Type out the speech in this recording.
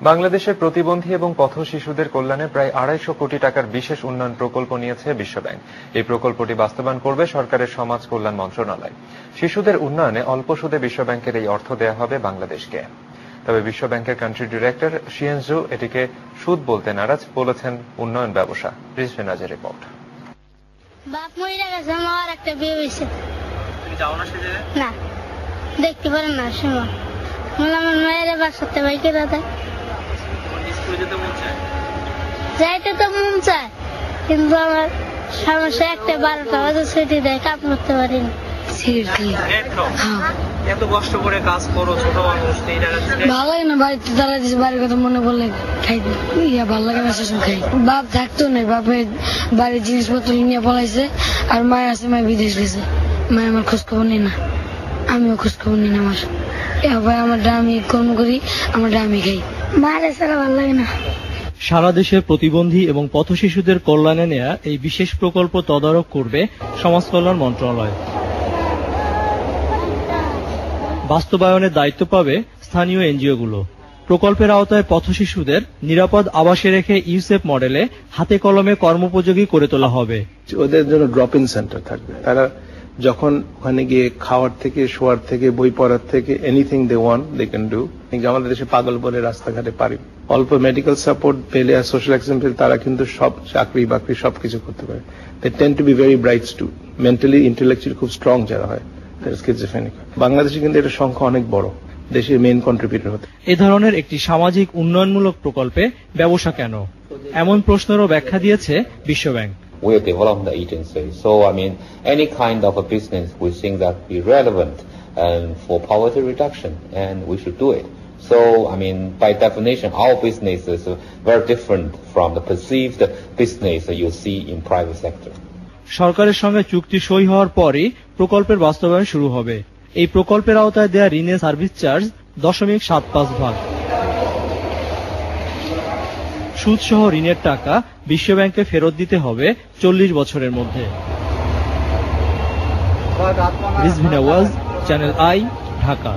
বাংলাদেশের প্রতিবন্ধী এবং পথ শিশুদের কল্যাণে প্রায় 250 কোটি টাকার বিশেষ উন্নয়ন প্রকল্প নিয়েছে বিশ্বব্যাংক। এই প্রকল্পটি বাস্তবায়ন করবে সরকারের সমাজ কল্যাণ মন্ত্রণালয়। শিশুদের উন্নয়নে অল্প সুদে বিশ্বব্যাংকের এই অর্থ দেয়া হবে বাংলাদেশকে। তবে বিশ্বব্যাংকের কান্ট্রি ডিরেক্টর শিয়েনজু এটিকে সুদ বলতে নারাজ, বলেছেন উন্নয়ন ব্যবসা। রিজভিনাজের রিপোর্ট। বাপ মহিলা গেছে, আমার একটা বিয়ে হয়েছে। না, দেখতে পারেন না সময় আমার মায়ের বাসাতে বাইকে দাদা যাইতে তো মন চায়, কিন্তু আমার সমস্যা একটা 12টা বাজে ছুটি দেয়, কাজ করতে পারি না। এত কষ্ট করে কাজ করো, ছোট মানুষ, ভালো লাগে না বাড়িতে দাঁড়ায় দিচ্ছে, বাড়ির কথা মনে পড়লে খাই ভালো লাগে না, সেসব খাই। বাপ থাকতো না, বাপের বাড়ির জিনিসপত্র নিয়ে পলাইছে, আর মায়ের আছে, মায়ের বিদেশ গেছে। মায়ের আমার খোঁজ খবর নেই না, আমিও খোঁজ খবর নিই না। আমার আমি কর্ম করি, আমার আমি খাই, মায়ের ছাড়া ভালো লাগে না। সারা দেশের প্রতিবন্ধী এবং পথ শিশুদের কল্যাণে নেয়া এই বিশেষ প্রকল্প তদারক করবে সমাজ কল্যাণ মন্ত্রণালয়। বাস্তবায়নের দায়িত্ব পাবে স্থানীয় এনজিওগুলো। প্রকল্পের আওতায় পথ শিশুদের নিরাপদ আবাসে রেখে ইউসেফ মডেলে হাতে কলমে কর্মোপযোগী করে তোলা হবে। ওদের জন্য ড্রপ ইন সেন্টার থাকবে। তারা যখন ওখানে গিয়ে খাওয়ার থেকে, শোয়ার থেকে, বই পড়ার থেকে anything they want they can do. আমাদের দেশে পাগল বলে রাস্তাঘাটে পারি, অল্প মেডিকেল সাপোর্ট পেলে আর সোশ্যাল অ্যাক্সিডেন্ট পেলে তারা কিন্তু সব চাকরি বাকরি সবকিছু করতে পারে। They tend to be very bright too, mentally intellectually খুব স্ট্রং যারা হয়, বাংলাদেশে কিন্তু এটার সংখ্যা অনেক বড়, দেশের মেইন কন্ট্রিবিউটর হতে। এ ধরনের একটি সামাজিক উন্নয়নমূলক প্রকল্পে ব্যবসা কেন, এমন প্রশ্নেরও ব্যাখ্যা দিয়েছে বিশ্বব্যাংক। We have developed the agency, so any kind of a business we think that be relevant and for poverty reduction, and we should do it. So by definition, our business is very different from the perceived business that you see in private sector. সরকারের সঙ্গে চুক্তি সই হওয়ার পরই প্রকল্পের বাস্তবায়ন শুরু হবে। এই প্রকল্পের আওতায় দেয়া ঋণের সার্ভিস চার্জ 0.75%। সুদসহ ঋণের টাকা বিশ্বব্যাংকে ফেরত দিতে হবে 40 বছরের মধ্যে। রিজভিনা ওয়াজ, চ্যানেল আই, ঢাকা।